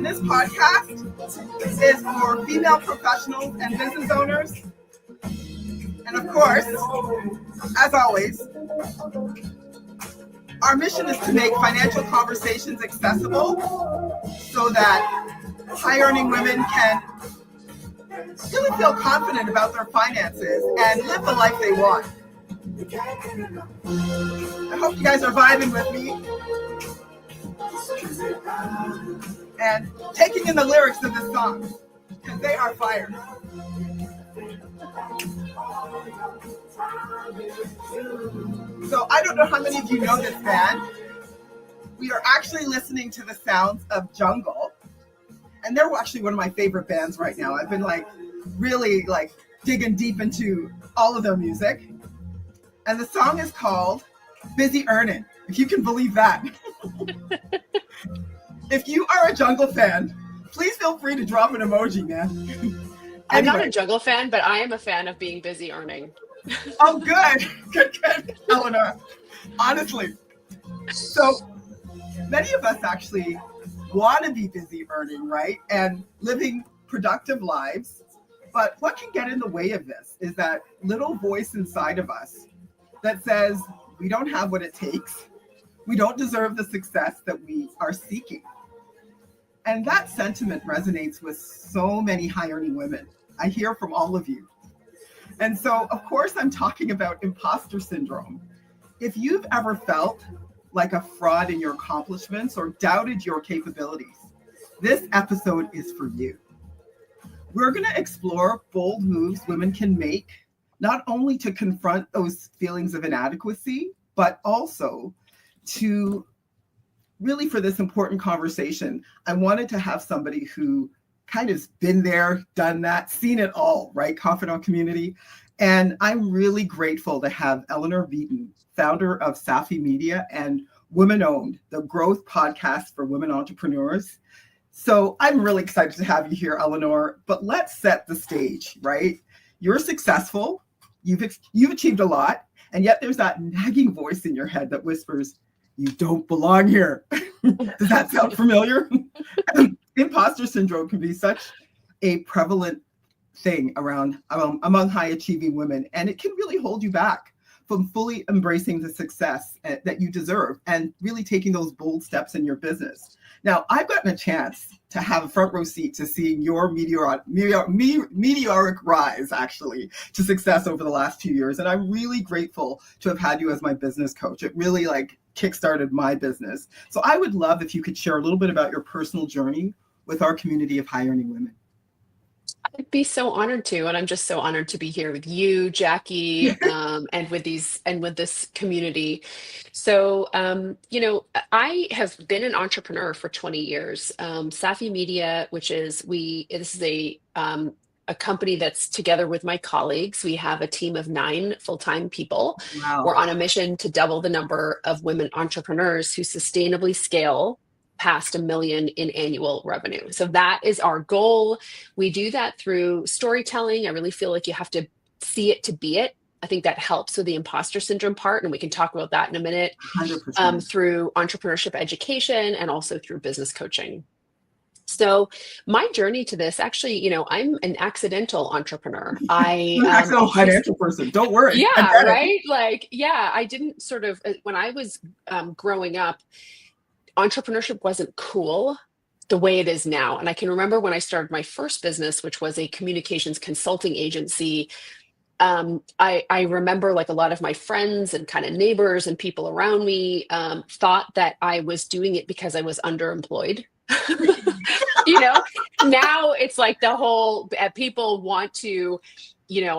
This podcast is for female professionals and business owners. And of course, as always, our mission is to make financial conversations accessible so that high-earning women can really feel confident about their finances and live the life they want. I hope you guys are vibing with me and taking in the lyrics of this song, because they are fire. So I don't know how many of you know this band. We are actually listening to the sounds of Jungle, and they're actually one of my favorite bands right now. I've been really digging deep into all of their music, and the song is called Busy Earning, if you can believe that. If you are a Jungle fan, please feel free to drop an emoji, man. I'm not a Jungle fan, but I am a fan of being busy earning. Oh, good, Eleanor. Honestly. So many of us actually want to be busy earning, right? And living productive lives. But what can get in the way of this is that little voice inside of us that says we don't have what it takes. We don't deserve the success that we are seeking. And that sentiment resonates with so many high-earning women. I hear from all of you. And so, of course, I'm talking about imposter syndrome. If you've ever felt like a fraud in your accomplishments or doubted your capabilities, this episode is for you. We're going to explore bold moves women can make, not only to confront those feelings of inadequacy, but also to really, for this important conversation, I wanted to have somebody who kind of been there, done that, seen it all, right? Confidant community. And I'm really grateful to have Eleanor Beaton, founder of Safi Media and Women Owned, the growth podcast for women entrepreneurs. So I'm really excited to have you here, Eleanor, but let's set the stage, right? You're successful, you've achieved a lot, and yet there's that nagging voice in your head that whispers, you don't belong here. Does that sound familiar? Imposter syndrome can be such a prevalent thing among high achieving women, and it can really hold you back from fully embracing the success that you deserve and really taking those bold steps in your business. Now, I've gotten a chance to have a front row seat to seeing your meteoric rise, actually, to success over the last 2 years. And I'm really grateful to have had you as my business coach. It really kickstarted my business. So I would love if you could share a little bit about your personal journey with our community of high-earning women. I'd be so honored to, and I'm just so honored to be here with you, Jackie, and with this community. So, I have been an entrepreneur for 20 years. Safi Media, this is a company that's together with my colleagues. We have a team of 9 full-time people. Wow. We're on a mission to double the number of women entrepreneurs who sustainably scale past $1 million in annual revenue. So that is our goal. We do that through storytelling. I really feel like you have to see it to be it. I think that helps with the imposter syndrome part, and we can talk about that in a minute. 100%. Through entrepreneurship education and also through business coaching. So my journey to this, actually, I'm an accidental entrepreneur. You're an accidental financial person. Don't worry. Yeah, right? I didn't when I was growing up, entrepreneurship wasn't cool the way it is now. And I can remember when I started my first business, which was a communications consulting agency. I remember a lot of my friends and kind of neighbors and people around me thought that I was doing it because I was underemployed. Now it's the whole people want to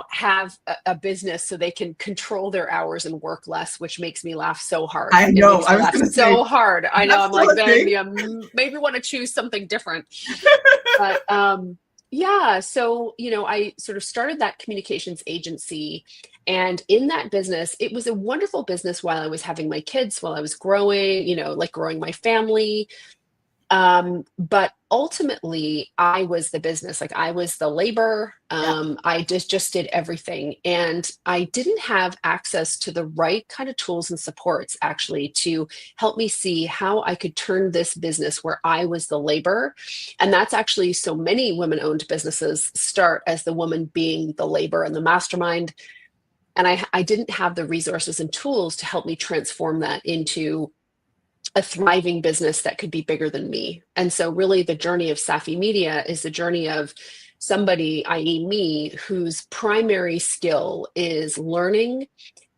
have a business so they can control their hours and work less, which makes me laugh so hard. I know. I was going to say so hard. I know. I'm maybe want to choose something different. But so I sort of started that communications agency, and in that business, it was a wonderful business while I was having my kids, while I was growing, growing my family. But ultimately I was the business, like I was the labor. Yeah. I just did everything. And I didn't have access to the right kind of tools and supports actually to help me see how I could turn this business where I was the labor. And that's actually so many women-owned businesses start as the woman being the labor and the mastermind. And I didn't have the resources and tools to help me transform that into a thriving business that could be bigger than me. And so really the journey of Safi Media is the journey of somebody, i.e. me, whose primary skill is learning,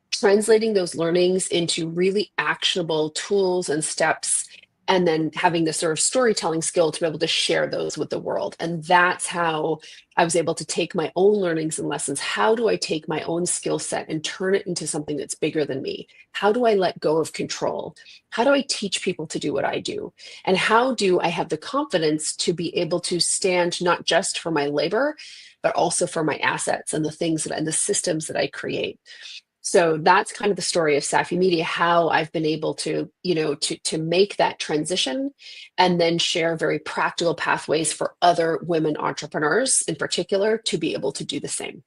translating those learnings into really actionable tools and steps, and then having the sort of storytelling skill to be able to share those with the world. And that's how I was able to take my own learnings and lessons. How do I take my own skill set and turn it into something that's bigger than me? How do I let go of control? How do I teach people to do what I do? And how do I have the confidence to be able to stand not just for my labor, but also for my assets and the things that and the systems that I create? So that's kind of the story of Safi Media, how I've been able to, to make that transition and then share very practical pathways for other women entrepreneurs in particular to be able to do the same.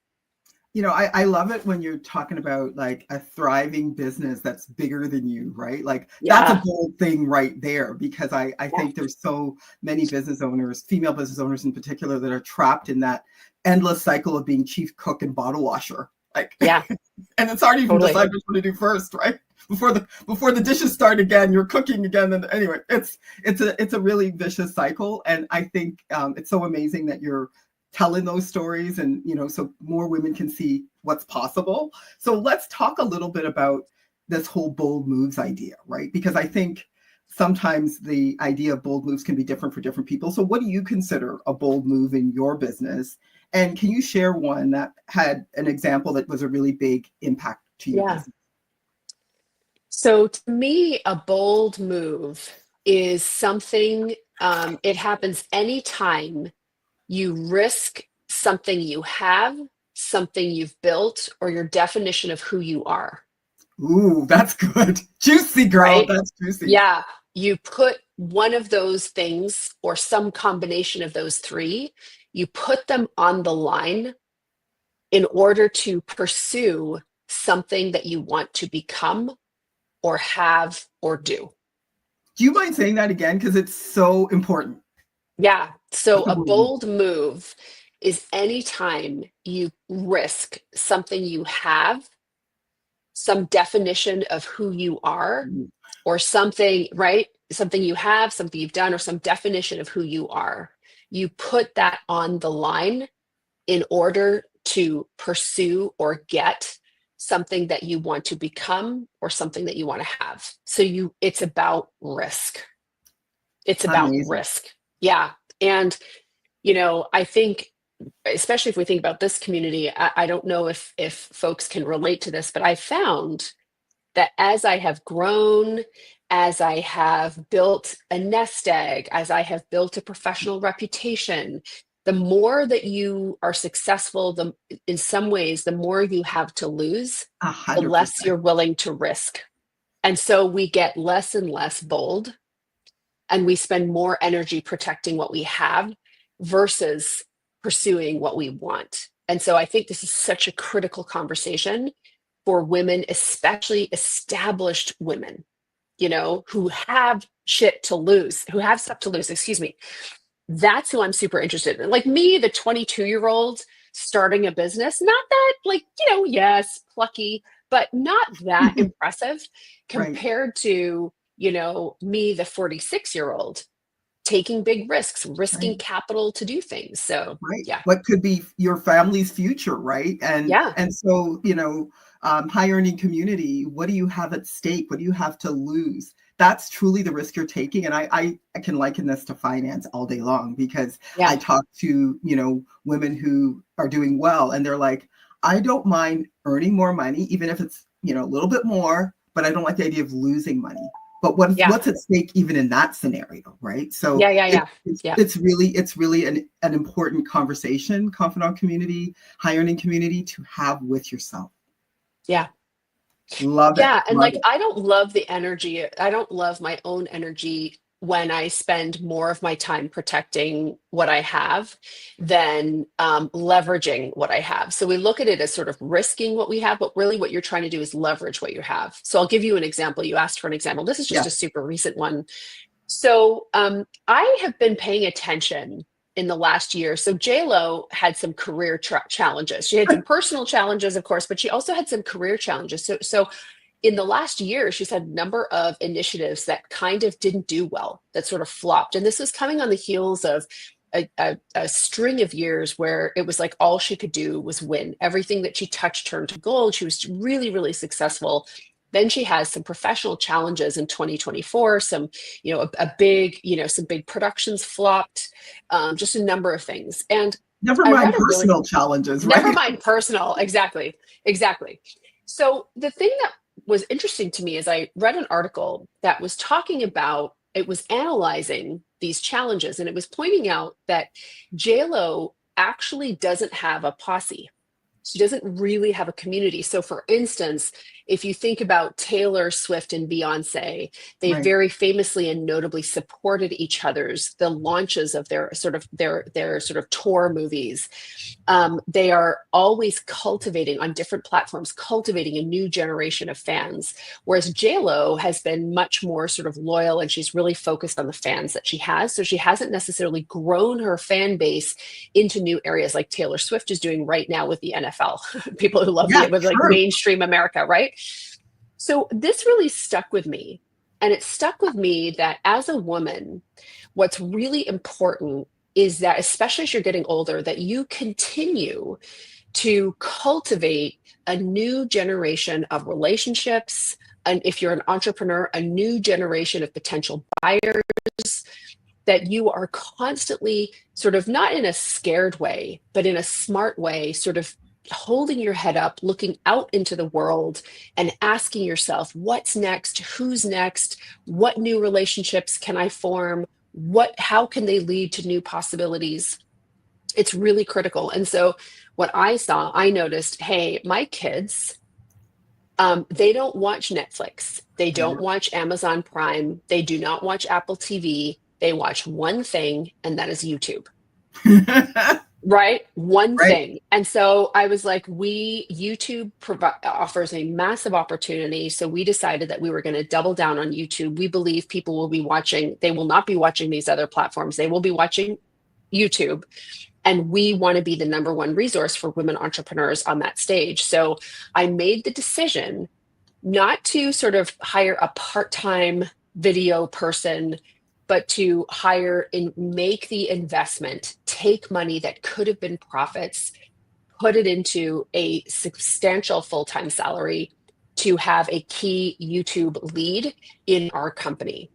I love it when you're talking about like a thriving business that's bigger than you, right? Like that's a bold thing right there, because I think there's so many business owners, female business owners in particular, that are trapped in that endless cycle of being chief cook and bottle washer. Like, and it's hard to even decide what to do first, right? Before the dishes start again, you're cooking again. And anyway, it's a really vicious cycle. And I think it's so amazing that you're telling those stories, and so more women can see what's possible. So let's talk a little bit about this whole bold moves idea, right? Because I think sometimes the idea of bold moves can be different for different people. So what do you consider a bold move in your business? And can you share one that had an example that was a really big impact to your business? So to me, a bold move is something, it happens anytime you risk something you have, something you've built, or your definition of who you are. Ooh, that's good. Juicy, girl. Right? That's juicy. Yeah. You put one of those things or some combination of those three, you put them on the line in order to pursue something that you want to become or have or do. Do you mind saying that again? Because it's so important. Yeah. So a bold move is anytime you risk something you have, some definition of who you are, or something, right? Something you have, something you've done, or some definition of who you are. You put that on the line in order to pursue or get something that you want to become or something that you want to have. So it's about risk. It's about risk. Yeah. And, I think, especially if we think about this community, I don't know if folks can relate to this, but I found that as I have grown, as I have built a nest egg, as I have built a professional reputation, the more that you are successful, in some ways, the more you have to lose, 100%. the less you're willing to risk. And so we get less and less bold, and we spend more energy protecting what we have versus pursuing what we want. And so I think this is such a critical conversation for women, especially established women, who have shit to lose, who have stuff to lose, excuse me. That's who I'm super interested in. Like me, the 22-year-old starting a business, not that yes, plucky, but not that impressive compared to, me, the 46-year-old taking big risks, risking capital to do things. So yeah. What could be your family's future, right? And so, high earning community, what do you have at stake? What do you have to lose? That's truly the risk you're taking. And I can liken this to finance all day long, because I talk to, women who are doing well, and they're like, I don't mind earning more money, even if it's, a little bit more, but I don't like the idea of losing money. But what's at stake even in that scenario, right? So it's really an important conversation, confidant community, high earning community, to have with yourself. Yeah. Love it. Yeah. And I don't love the energy. I don't love my own energy when I spend more of my time protecting what I have than leveraging what I have. So we look at it as sort of risking what we have, but really what you're trying to do is leverage what you have. So I'll give you an example. You asked for an example. This is just Yeah. a super recent one. So I have been paying attention in the last year. So Lo had some career challenges. She had some personal challenges, of course, but she also had some career challenges. So in the last year, she's had a number of initiatives that kind of didn't do well, that sort of flopped. And this was coming on the heels of a string of years where it was like all she could do was win. Everything that she touched turned to gold. She was really, really successful. Then she has some professional challenges in 2024, some, a big, some big productions flopped, just a number of things. And Never I mind read a really, personal challenges, never right? mind personal. Exactly. Exactly. So the thing that was interesting to me is I read an article that was talking about, it was analyzing these challenges, and it was pointing out that Lo actually doesn't have a posse. She doesn't really have a community. So for instance, if you think about Taylor Swift and Beyonce, they Right. very famously and notably supported each other's the launches of their sort of tour movies. They are always cultivating on different platforms, cultivating a new generation of fans. Whereas JLo has been much more sort of loyal, and she's really focused on the fans that she has. So she hasn't necessarily grown her fan base into new areas like Taylor Swift is doing right now with the NFL. People who love Yeah, with like true. mainstream America, right? So this really stuck with me. And it stuck with me that as a woman, what's really important is that, especially as you're getting older, that you continue to cultivate a new generation of relationships. And if you're an entrepreneur, a new generation of potential buyers, that you are constantly sort of not in a scared way, but in a smart way, sort of holding your head up, looking out into the world and asking yourself, what's next? Who's next? What new relationships can I form? How can they lead to new possibilities? It's really critical. And so what I noticed, hey, my kids, they don't watch Netflix. They don't watch Amazon Prime. They do not watch Apple TV. They watch one thing, and that is YouTube. Right? One Right. thing. And so I was like, YouTube offers a massive opportunity. So we decided that we were going to double down on YouTube. We believe people will be watching, they will not be watching these other platforms. They will be watching YouTube. And we want to be the number one resource for women entrepreneurs on that stage. So I made the decision not to sort of hire a part-time video person, but to hire and make the investment, take money that could have been profits, put it into a substantial full-time salary to have a key YouTube lead in our company,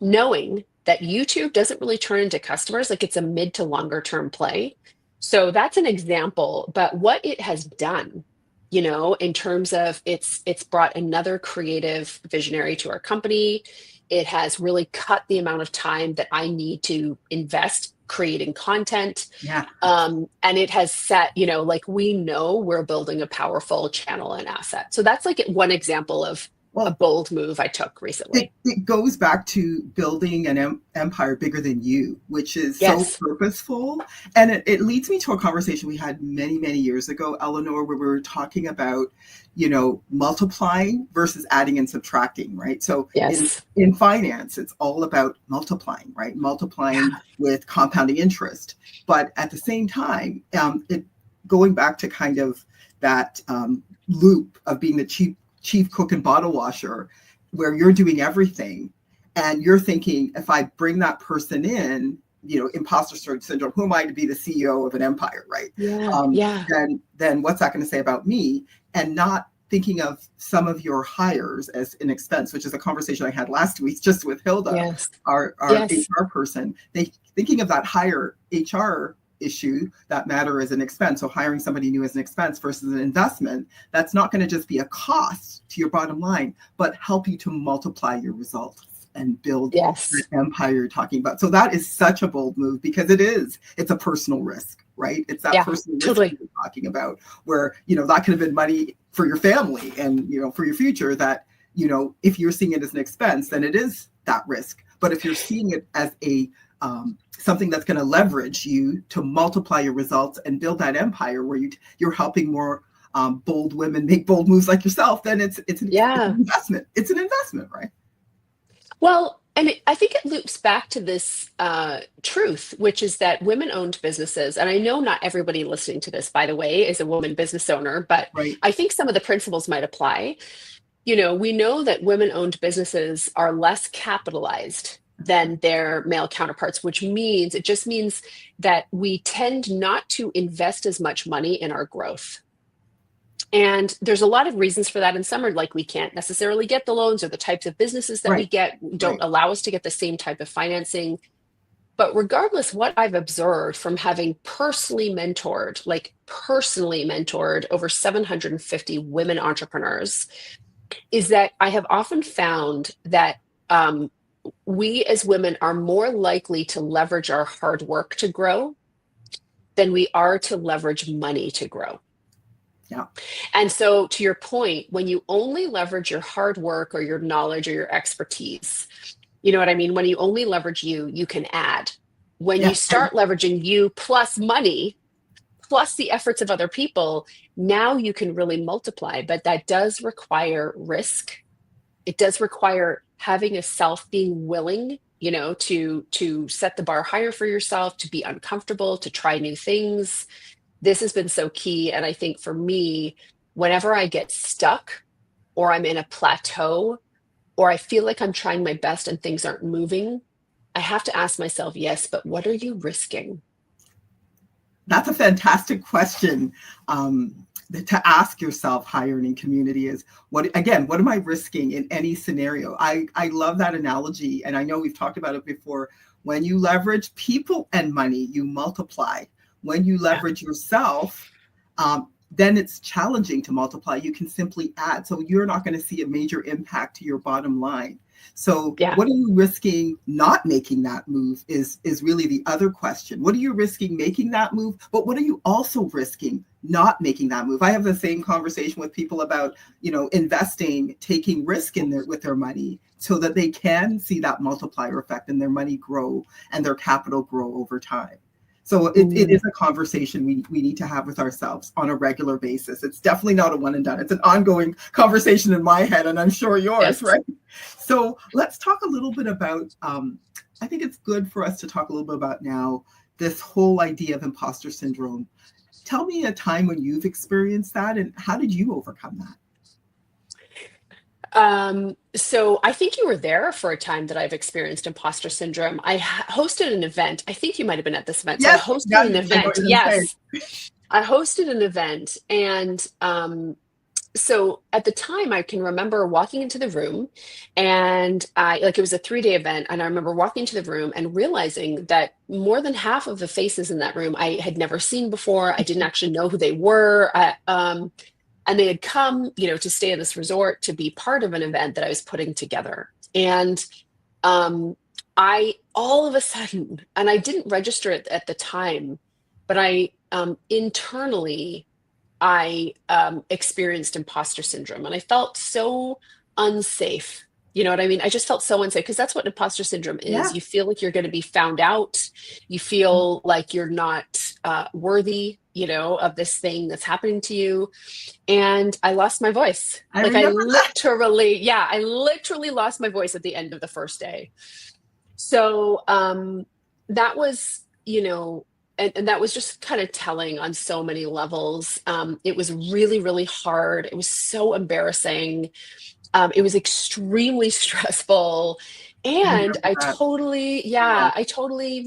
knowing that YouTube doesn't really turn into customers, like it's a mid to longer term play. So that's an example, but what it has done, in terms of it's brought another creative visionary to our company. It has really cut the amount of time that I need to invest creating content. Yeah. And it has set, like we know we're building a powerful channel and asset. So that's like one example of a bold move I took recently. It goes back to building an empire bigger than you, which is so purposeful. And it leads me to a conversation we had many, many years ago, Eleanor, where we were talking about, multiplying versus adding and subtracting, right? So in finance, it's all about multiplying, right? Multiplying with compounding interest. But at the same time, going back to kind of that loop of being the chief cook and bottle washer, where you're doing everything and you're thinking, if I bring that person in, imposter syndrome, who am I to be the CEO of an empire, right? Then what's that going to say about me? And not thinking of some of your hires as an expense, which is a conversation I had last week just with Hilda, our HR person. Thinking of that higher HR issue, that matter as an expense. So hiring somebody new as an expense versus an investment, that's not going to just be a cost to your bottom line, but help you to multiply your results and build the empire you're talking about. So that is such a bold move because it's a personal risk, right? It's that personal risk you're talking about where, that could have been money for your family and, for your future that, if you're seeing it as an expense, then it is that risk. But if you're seeing it as a something that's going to leverage you to multiply your results and build that empire where you're helping more bold women make bold moves like yourself, then it's an investment. It's an investment, right? Well, and I think it loops back to this truth, which is that women-owned businesses, and I know not everybody listening to this, by the way, is a woman business owner, but right. I think some of the principles might apply. You know, we know that women-owned businesses are less capitalized than their male counterparts, which means it just means that we tend not to invest as much money in our growth. And there's a lot of reasons for that. And some are like we can't necessarily get the loans, or the types of businesses that we get don't allow us to get the same type of financing. But regardless, what I've observed from having personally mentored over 750 women entrepreneurs is that I have often found that we as women are more likely to leverage our hard work to grow than we are to leverage money to grow. Yeah. And so to your point, when you only leverage your hard work or your knowledge or your expertise, you know what I mean? When you only leverage you, you can add. When you start leveraging you plus money, plus the efforts of other people, now you can really multiply. But that does require risk. It does require having a self being willing, you know, to set the bar higher for yourself, to be uncomfortable, to try new things. This has been so key. And I think for me, whenever I get stuck or I'm in a plateau or I feel like I'm trying my best and things aren't moving, I have to ask myself, yes, but what are you risking? That's a fantastic question to ask yourself, high earning community, is what am I risking in any scenario? I love that analogy. And I know we've talked about it before. When you leverage people and money, you multiply. When you leverage yourself, then it's challenging to multiply. You can simply add. So you're not going to see a major impact to your bottom line. So what are you risking not making that move is really the other question. What are you risking making that move? But what are you also risking not making that move? I have the same conversation with people about, you know, investing, taking risk with their money so that they can see that multiplier effect and their money grow and their capital grow over time. So it is a conversation we need to have with ourselves on a regular basis. It's definitely not a one and done. It's an ongoing conversation in my head, and I'm sure yours, right? So let's talk a little bit about, I think it's good for us to talk a little bit about now this whole idea of imposter syndrome. Tell me a time when you've experienced that and how did you overcome that? So I think you were there for a time that I've experienced imposter syndrome. I hosted an event. I think you might have been at this event. Yes, so I hosted an event. Yes. Say. I hosted an event. And so at the time I can remember walking into the room and it was a 3-day event. And I remember walking into the room and realizing that more than half of the faces in that room I had never seen before. I didn't actually know who they were. And they had come, you know, to stay in this resort to be part of an event that I was putting together. And I all of a sudden, and I didn't register it at the time, but I internally, I experienced imposter syndrome, and I felt so unsafe. You know what I mean? I just felt so unsafe because that's what imposter syndrome is. Yeah. You feel like you're going to be found out. You feel like you're not worthy, you know, of this thing that's happening to you. And I lost my voice. I literally lost my voice at the end of the first day. So that was, you know, and that was just kind of telling on so many levels. It was really, really hard. It was so embarrassing. It was extremely stressful. And we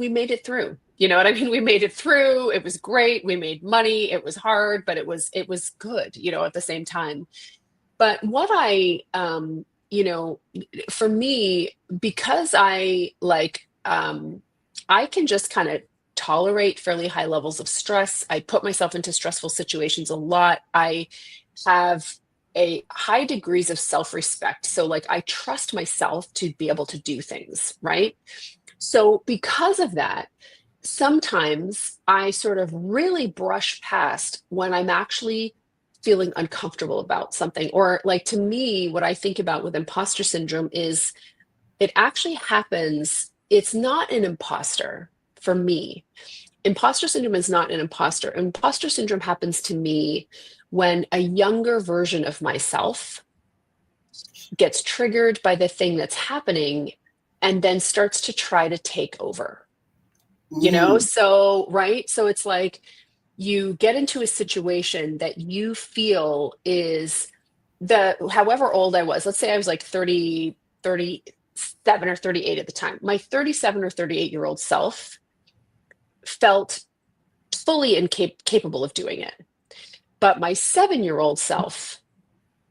made it through. You know what I mean? We made it through. It was great. We made money. It was hard, but it was good, you know, at the same time. But what you know, for me, because I can just kind of tolerate fairly high levels of stress. I put myself into stressful situations a lot. I have a high degrees of self-respect. So like I trust myself to be able to do things, right? So because of that, sometimes I sort of really brush past when I'm actually feeling uncomfortable about something. Or like to me, what I think about with imposter syndrome is it actually happens. It's not an imposter for me. Imposter syndrome is not an imposter. Imposter syndrome happens to me when a younger version of myself gets triggered by the thing that's happening and then starts to try to take over. Ooh, So right, so it's like you get into a situation that you feel is the however old I was, let's say I was like 30, 37 or 38 at the time. My 37 or 38-year-old self felt fully incapable of doing it. But my 7-year-old self,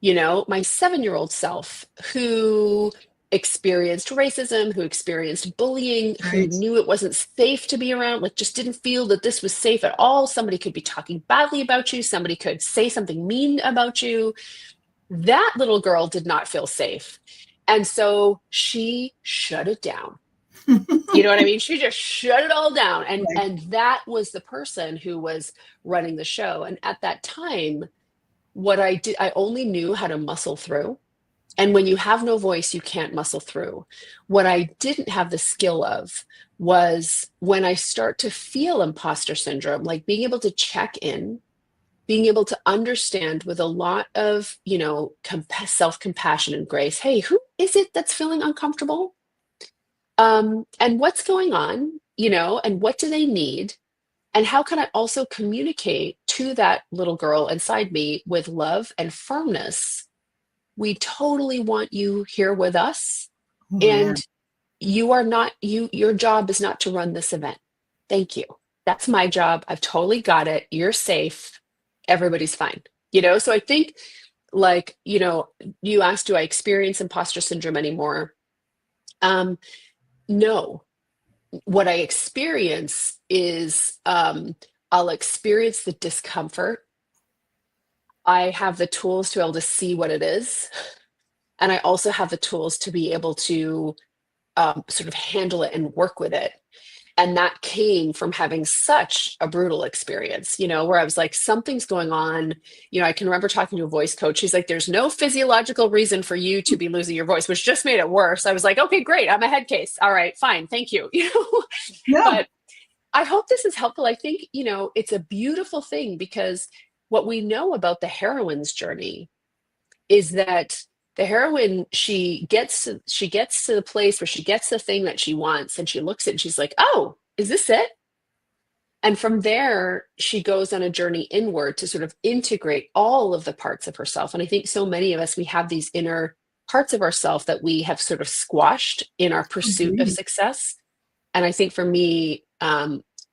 my 7-year-old self who experienced racism, who experienced bullying, who right. knew it wasn't safe to be around, like just didn't feel that this was safe at all. Somebody could be talking badly about you, somebody could say something mean about you. That little girl did not feel safe. And so she shut it down. You know what I mean? She just shut it all down. And Right. and that was the person who was running the show. And at that time, what I did, I only knew how to muscle through. And when you have no voice, you can't muscle through. What I didn't have the skill of was when I start to feel imposter syndrome, like being able to check in, being able to understand with a lot of, self compassion and grace, hey, who is it that's feeling uncomfortable? And what's going on, and what do they need? And how can I also communicate to that little girl inside me with love and firmness? We totally want you here with us. Oh And man. you are not, your job is not to run this event. Thank you. That's my job. I've totally got it. You're safe. Everybody's fine. So I think, like, you asked, do I experience imposter syndrome anymore? No. What I experience is I'll experience the discomfort. I have the tools to be able to see what it is. And I also have the tools to be able to sort of handle it and work with it. And that came from having such a brutal experience, where I was like, something's going on. I can remember talking to a voice coach. He's like, there's no physiological reason for you to be losing your voice, which just made it worse. I was like, okay, great. I'm a head case. All right, fine. Thank you. Yeah. But I hope this is helpful. I think, it's a beautiful thing because what we know about the heroine's journey is that the heroine, she gets to the place where she gets the thing that she wants and she looks at it and she's like, oh, is this it? And from there, she goes on a journey inward to sort of integrate all of the parts of herself. And I think so many of us, we have these inner parts of ourselves that we have sort of squashed in our pursuit of Agreed. success. And I think for me,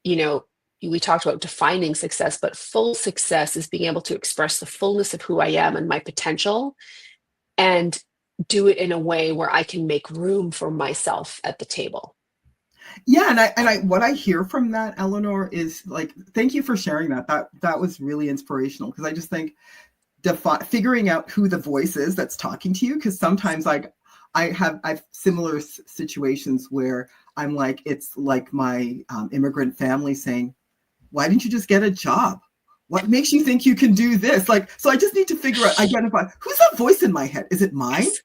you know, we talked about defining success, but full success is being able to express the fullness of who I am and my potential and do it in a way where I can make room for myself at the table. Yeah, and I what I hear from that, Eleanor, is like, thank you for sharing that. That was really inspirational because I just think figuring out who the voice is that's talking to you, because sometimes like I've similar situations where I'm like, it's like my immigrant family saying, why didn't you just get a job? What makes you think you can do this? Like, so I just need to identify who's that voice in my head. Is it mine? Yes.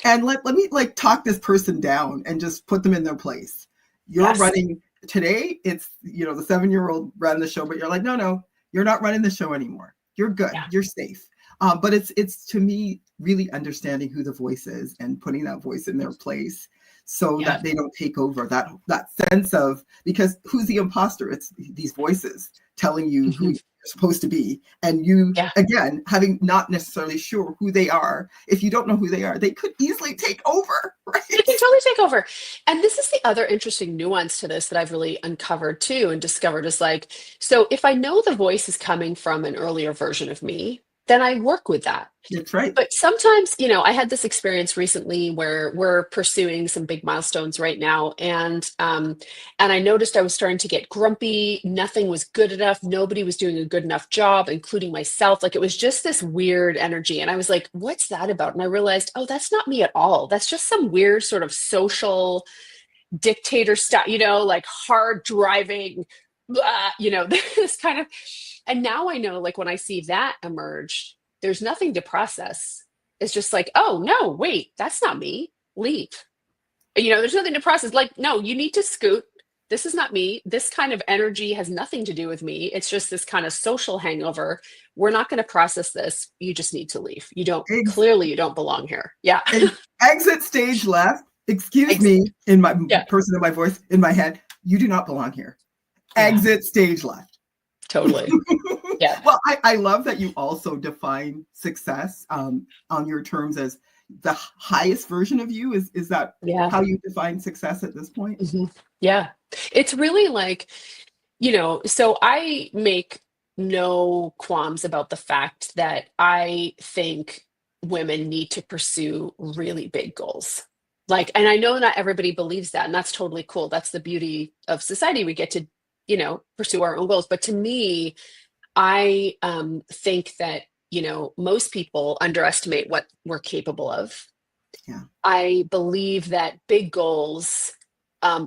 And let me like talk this person down and just put them in their place. You're Yes. running today. It's, the 7-year-old ran the show, but you're like, no, you're not running the show anymore. You're good. Yeah. You're safe. But it's to me really understanding who the voice is and putting that voice in their place so Yeah. that they don't take over that sense of, because who's the imposter? It's these voices telling you who Mhm. you're supposed to be. And you, Yeah. again, having not necessarily sure who they are, if you don't know who they are, they could easily take over, right? It can totally take over. And this is the other interesting nuance to this that I've really uncovered too and discovered is like, so if I know the voice is coming from an earlier version of me, then I work with that. That's right. But sometimes, I had this experience recently where we're pursuing some big milestones right now, and I noticed I was starting to get grumpy. Nothing was good enough. Nobody was doing a good enough job, including myself. Like it was just this weird energy, and I was like, "What's that about?" And I realized, oh, that's not me at all. That's just some weird sort of social dictator stuff, like hard driving, blah, this kind of. And now I know, like when I see that emerge, there's nothing to process. It's just like, oh no, wait, that's not me. Leave. There's nothing to process. Like, no, you need to scoot. This is not me. This kind of energy has nothing to do with me. It's just this kind of social hangover. We're not going to process this. You just need to leave. Ex- Clearly you don't belong here. Yeah. Exit stage left. Excuse me, in my person in my voice, in my head, you do not belong here. Exit stage left. Totally. Yeah. Well, I love that you also define success on your terms as the highest version of you. Is that how you define success at this point? Mm-hmm. Yeah. It's really like, so I make no qualms about the fact that I think women need to pursue really big goals. Like, and I know not everybody believes that, and that's totally cool. That's the beauty of society. We get to, pursue our own goals. But to me, I think that, most people underestimate what we're capable of. Yeah. I believe that big goals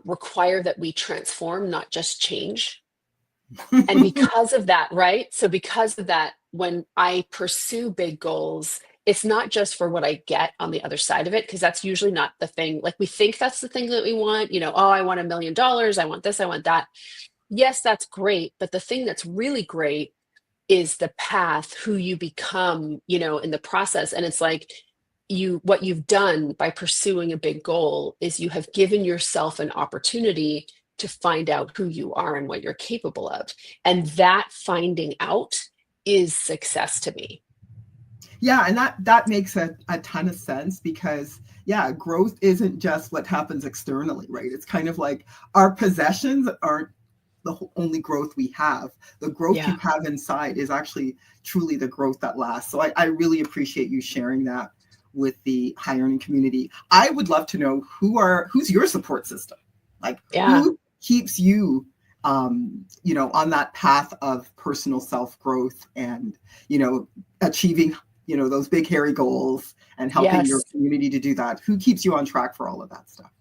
require that we transform, not just change. And because of that, right? So because of that, when I pursue big goals, it's not just for what I get on the other side of it, because that's usually not the thing. Like, we think that's the thing that we want, oh, I want $1 million. I want this, I want that. Yes, that's great. But the thing that's really great is the path, who you become, in the process. And it's like, what you've done by pursuing a big goal is you have given yourself an opportunity to find out who you are and what you're capable of. And that finding out is success to me. Yeah, and that makes a ton of sense, because growth isn't just what happens externally, right? It's kind of like our possessions aren't the only growth we have. The growth you have inside is actually truly the growth that lasts. So I really appreciate you sharing that with the high earning community. I would love to know who's your support system? Like, who keeps you on that path of personal self-growth and achieving those big hairy goals and helping your community to do that? Who keeps you on track for all of that stuff?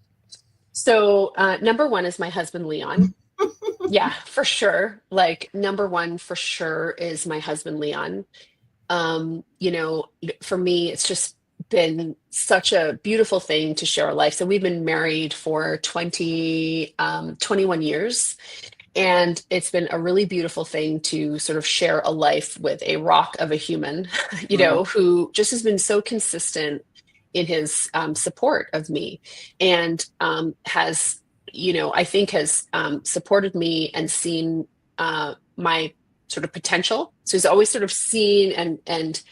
So number one is my husband, Leon. Yeah, for sure. Like, number one for sure is my husband, Leon. For me, it's just been such a beautiful thing to share our life. So we've been married for 21 years. And it's been a really beautiful thing to sort of share a life with a rock of a human, who just has been so consistent in his support of me, and has, I think has supported me and seen my sort of potential. So he's always sort of seen and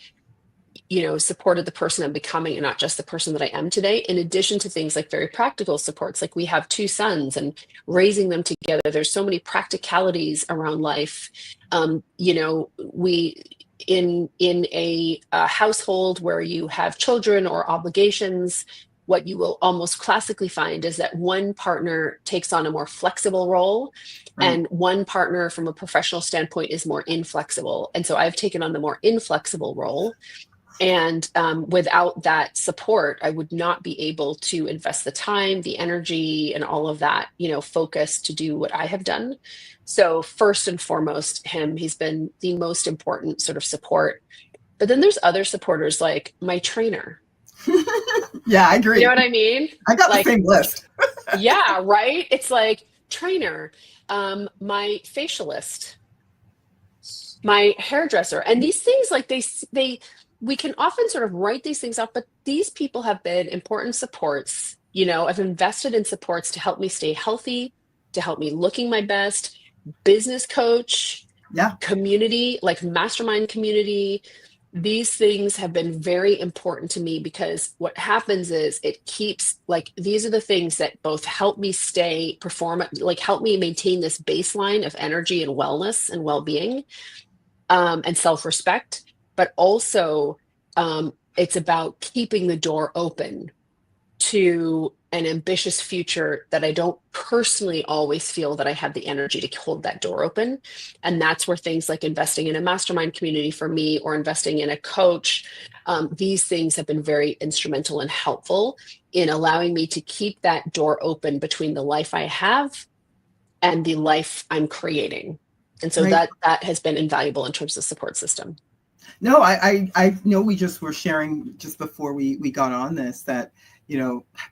supported the person I'm becoming, and not just the person that I am today, in addition to things like very practical supports. Like, we have 2 sons, and raising them together, there's so many practicalities around life. We in a household where you have children or obligations, what you will almost classically find is that one partner takes on a more flexible role, and one partner from a professional standpoint is more inflexible. And so I've taken on the more inflexible role. And without that support, I would not be able to invest the time, the energy, and all of that, focus to do what I have done. So first and foremost, he's been the most important sort of support. But then there's other supporters, like my trainer. Yeah, I agree. You know what I mean? I got the same list. Yeah, right? It's like trainer, my facialist, my hairdresser. And these things, like, we can often sort of write these things off, but these people have been important supports. I've invested in supports to help me stay healthy, to help me looking my best, business coach, community, like mastermind community. These things have been very important to me, because what happens is it keeps, like, these are the things that both help me help me maintain this baseline of energy and wellness and well-being, and self-respect. But also it's about keeping the door open to an ambitious future that I don't personally always feel that I have the energy to hold that door open. And that's where things like investing in a mastermind community for me, or investing in a coach, these things have been very instrumental and helpful in allowing me to keep that door open between the life I have and the life I'm creating. And so that has been invaluable in terms of support system. No, I know we just were sharing just before we got on this that,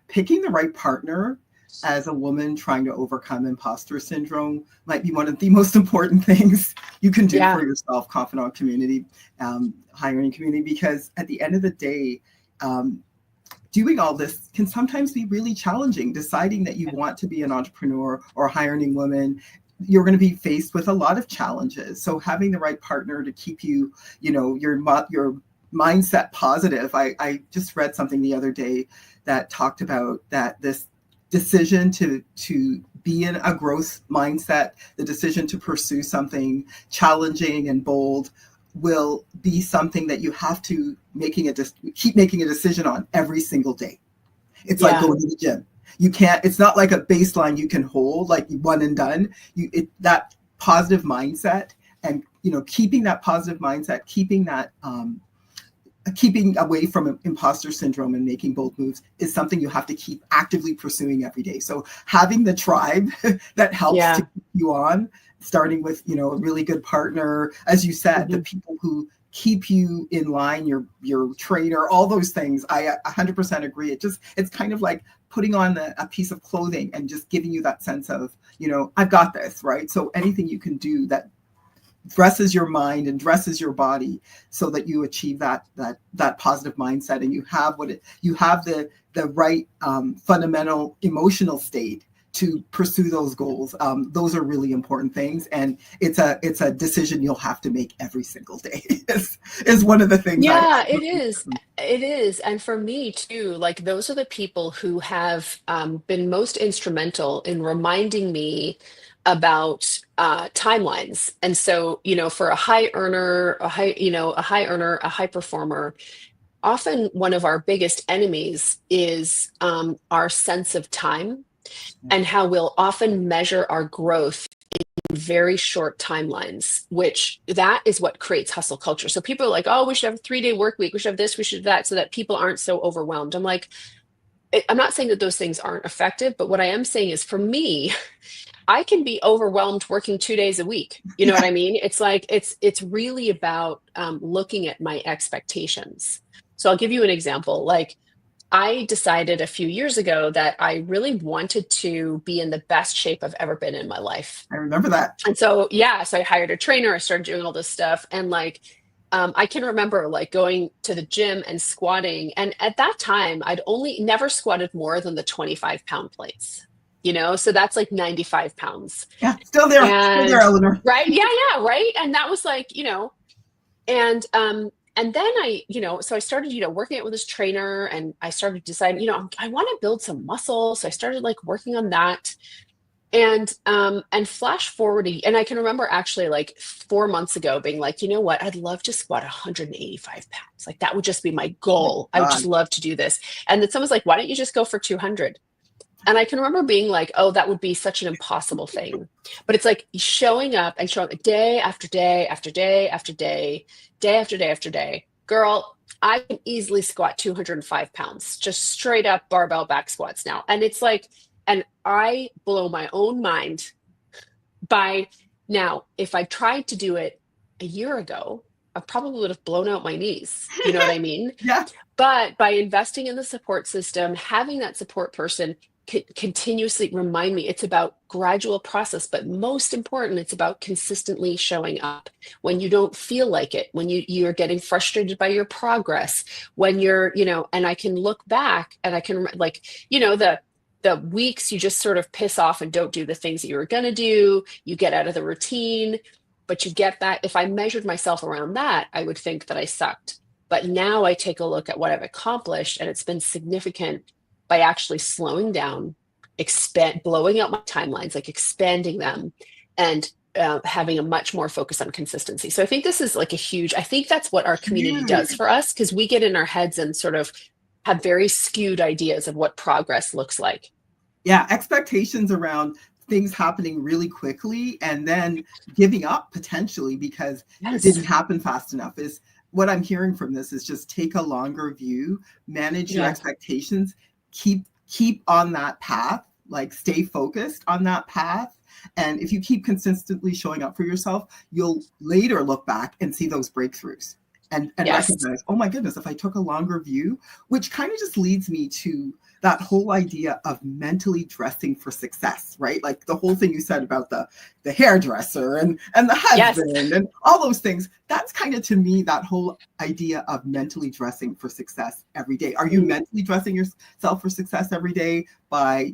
picking the right partner as a woman trying to overcome imposter syndrome might be one of the most important things you can do for yourself, confidant community, hiring community, because at the end of the day, doing all this can sometimes be really challenging. Deciding that you want to be an entrepreneur or a hiring woman, you're going to be faced with a lot of challenges. So having the right partner to keep you, your mindset positive. I just read something the other day that talked about that this decision to be in a growth mindset, the decision to pursue something challenging and bold, will be something that you have to keep making a decision on every single day. It's like going to the gym. You can't, it's not like a baseline you can hold, like one and done. That positive mindset and, keeping that positive mindset, keeping away from imposter syndrome and making bold moves is something you have to keep actively pursuing every day. So having the tribe that helps to keep you on, starting with, a really good partner, as you said, the people who keep you in line, your trainer, all those things. I 100% agree. It's kind of like putting on a piece of clothing and just giving you that sense of, I've got this, right? So anything you can do that dresses your mind and dresses your body so that you achieve that positive mindset, and you have the right fundamental emotional state to pursue those goals. Those are really important things, and it's a decision you'll have to make every single day. is one of the things. It is, and for me too, like those are the people who have been most instrumental in reminding me about timelines. And so, for a high performer, often one of our biggest enemies is our sense of time, and how we'll often measure our growth in very short timelines, which that is what creates hustle culture. So people are like, oh, we should have a 3-day work week. We should have this, we should have that, so that people aren't so overwhelmed. I'm like, I'm not saying that those things aren't effective, but what I am saying is, for me, I can be overwhelmed working 2 days a week. You know what I mean? It's like, it's really about looking at my expectations. So I'll give you an example. Like, I decided a few years ago that I really wanted to be in the best shape I've ever been in my life. I remember that. And so, so I hired a trainer, I started doing all this stuff. And like, I can remember like going to the gym and squatting. And at that time, I'd never squatted more than the 25-pound plates. So that's like 95 pounds. Yeah, still there, Eleanor. Right. Yeah. Right. And that was like, and then so I started, working out with this trainer, and I started deciding, I want to build some muscle. So I started like working on that, and flash forward. And I can remember actually like 4 months ago being like, you know what, I'd love to squat 185 pounds. Like that would just be my goal. I would just love to do this. And then someone's like, why don't you just go for 200? And I can remember being like, oh, that would be such an impossible thing. But it's like showing up day after day after day after day, day after day after day. Girl, I can easily squat 205 pounds, just straight up barbell back squats now. And it's like, and I blow my own mind by now. If I tried to do it a year ago, I probably would have blown out my knees. You know what I mean? Yeah. But by investing in the support system, having that support person continuously remind me, it's about gradual process, but most important, it's about consistently showing up when you don't feel like it, when you're getting frustrated by your progress, when you're, and I can look back and I can like, the weeks you just sort of piss off and don't do the things that you were going to do, you get out of the routine, but you get back. If I measured myself around that, I would think that I sucked. But now I take a look at what I've accomplished, and it's been significant by actually slowing down, blowing out my timelines, like expanding them, and having a much more focus on consistency. So I think this is like I think that's what our community does for us, because we get in our heads and sort of have very skewed ideas of what progress looks like. Yeah, expectations around things happening really quickly and then giving up potentially because it didn't happen fast enough is what I'm hearing from this. Is just take a longer view, manage your expectations, keep on that path, like stay focused on that path. And if you keep consistently showing up for yourself, you'll later look back and see those breakthroughs and recognize, oh my goodness, if I took a longer view, which kind of just leads me to that whole idea of mentally dressing for success, right? Like the whole thing you said about the hairdresser and the Yes. husband and all those things. That's kind of, to me, that whole idea of mentally dressing for success every day. Are you mentally dressing yourself for success every day by,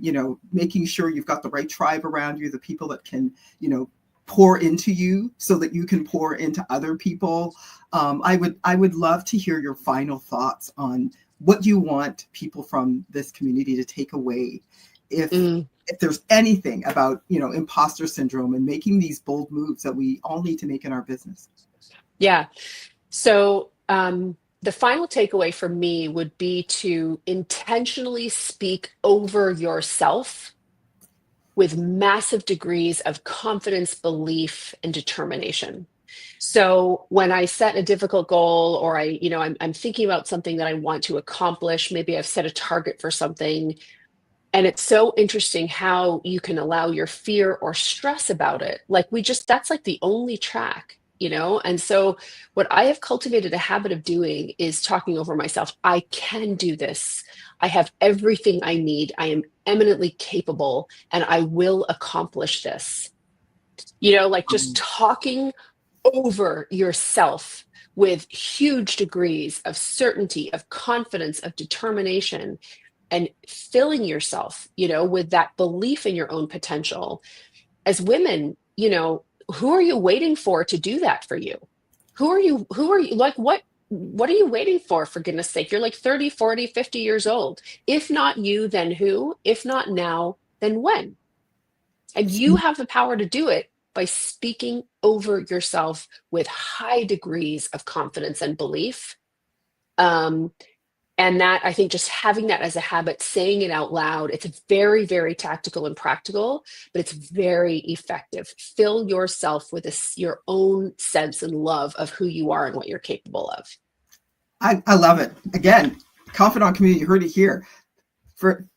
making sure you've got the right tribe around you, the people that can, pour into you so that you can pour into other people? I would love to hear your final thoughts on what you want people from this community to take away, if there's anything about, imposter syndrome and making these bold moves that we all need to make in our business. Yeah. So the final takeaway for me would be to intentionally speak over yourself with massive degrees of confidence, belief, and determination. So when I set a difficult goal, or I'm thinking about something that I want to accomplish, maybe I've set a target for something, and it's so interesting how you can allow your fear or stress about it. Like that's like the only track, And so what I have cultivated a habit of doing is talking over myself. I can do this. I have everything I need. I am eminently capable, and I will accomplish this. Like just talking over yourself with huge degrees of certainty, of confidence, of determination, and filling yourself, with that belief in your own potential. As women, who are you waiting for to do that for you? Who are you like, what are you waiting for goodness sake? You're like 30, 40, 50 years old. If not you, then who? If not now, then when? And you have the power to do it by speaking over yourself with high degrees of confidence and belief. And that, I think, just having that as a habit, saying it out loud, it's very, very tactical and practical, but it's very effective. Fill yourself with your own sense and love of who you are and what you're capable of. I love it. Again, confidant community, you heard it here.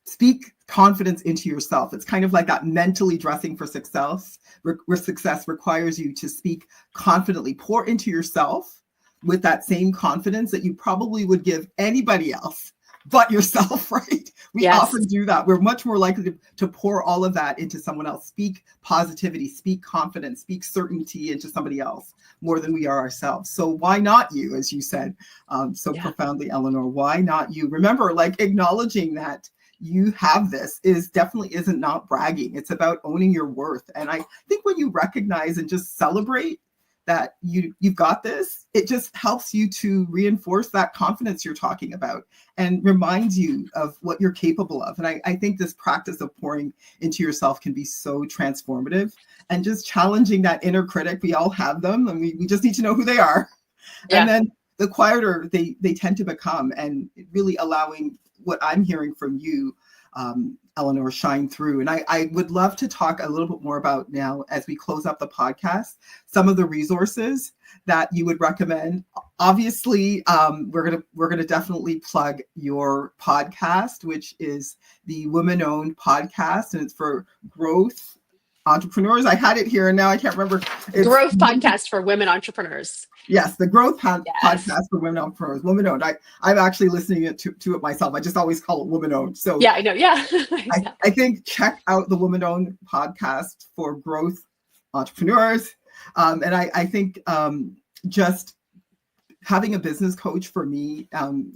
Speak confidence into yourself. It's kind of like that mentally dressing for success, where success requires you to speak confidently, pour into yourself with that same confidence that you probably would give anybody else but yourself, right? We often do that. We're much more likely to pour all of that into someone else. Speak positivity, speak confidence, speak certainty into somebody else more than we are ourselves. So why not you, as you said profoundly, Eleanor? Why not you? Remember, like, acknowledging that you have this isn't not bragging. It's about owning your worth. And I think when you recognize and just celebrate that you've got this, it just helps you to reinforce that confidence you're talking about and reminds you of what you're capable of. And I think this practice of pouring into yourself can be so transformative, and just challenging that inner critic. We all have them, and we just need to know who they are. Yeah. And then the quieter they tend to become, and really allowing what I'm hearing from you, Eleanor, shine through. And I would love to talk a little bit more about, now as we close up the podcast, some of the resources that you would recommend. Obviously, we're gonna definitely plug your podcast, which is the Women-Owned Podcast, and it's for growth entrepreneurs. I had it here and now I can't remember. It's Growth Podcast for Women Entrepreneurs. Yes, the Growth Podcast for Women Entrepreneurs, women-owned. I'm actually listening to it myself. I just always call it women-owned. So yeah, I know. Yeah, I think check out the Women-Owned Podcast for Growth Entrepreneurs. And I think just having a business coach, for me,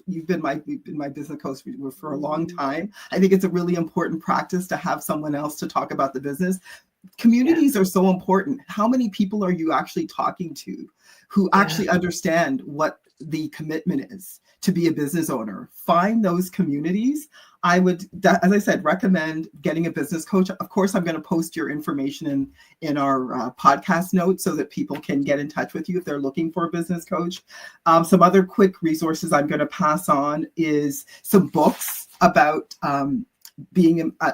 you've been my business coach for a long time. I think it's a really important practice to have someone else to talk about the business. Communities are so important. How many people are you actually talking to who actually understand what the commitment is to be a business owner? Find those communities. I would, as I said, recommend getting a business coach. Of course, I'm going to post your information in our podcast notes so that people can get in touch with you if they're looking for a business coach. Some other quick resources I'm going to pass on is some books about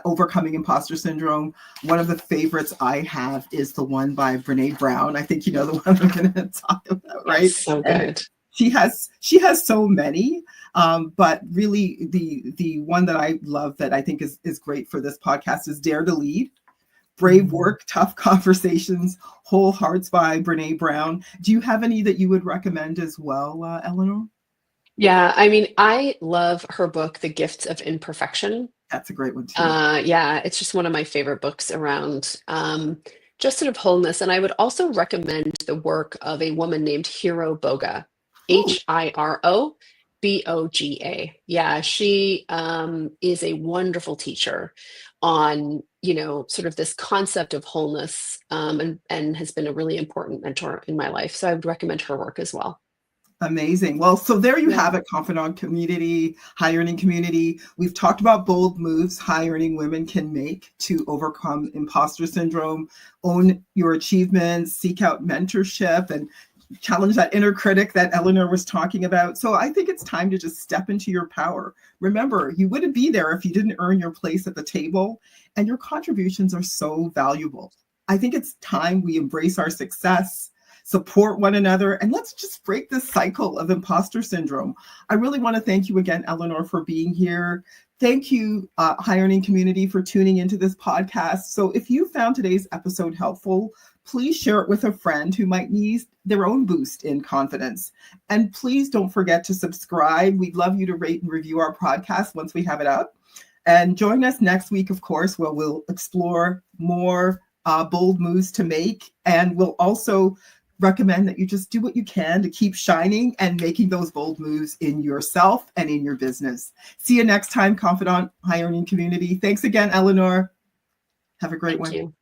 overcoming imposter syndrome. One of the favorites I have is the one by Brene Brown. I think you know the one I'm going to talk about, right? So good. She has so many, but really the one that I love, that I think is great for this podcast, is Dare to Lead. Brave Work, Tough Conversations, Whole Hearts by Brene Brown. Do you have any that you would recommend as well, Eleanor? Yeah, I mean, I love her book, The Gifts of Imperfection. That's a great one too. Yeah, it's just one of my favorite books around just sort of wholeness. And I would also recommend the work of a woman named Hiro Boga, Ooh, Hiroboga. Yeah, she is a wonderful teacher on, sort of this concept of wholeness, and has been a really important mentor in my life. So I would recommend her work as well. amazing. Well, so there you Yeah. have it, confidant community, high earning community. We've talked about bold moves high earning women can make to overcome imposter syndrome, own your achievements, seek out mentorship, and challenge that inner critic that Eleanor was talking about. So I think it's time to just step into your power. Remember, you wouldn't be there if you didn't earn your place at the table, and your contributions are so valuable. I think it's time we embrace our success, support one another, and let's just break this cycle of imposter syndrome. I really want to thank you again, Eleanor, for being here. Thank you, high earning community, for tuning into this podcast. So if you found today's episode helpful, please share it with a friend who might need their own boost in confidence. And please don't forget to subscribe. We'd love you to rate and review our podcast once we have it up. And join us next week, of course, where we'll explore more bold moves to make. And we'll also recommend that you just do what you can to keep shining and making those bold moves in yourself and in your business. See you next time, Confidant High Earning Community. Thanks again, Eleanor. Have a great Thank one. you.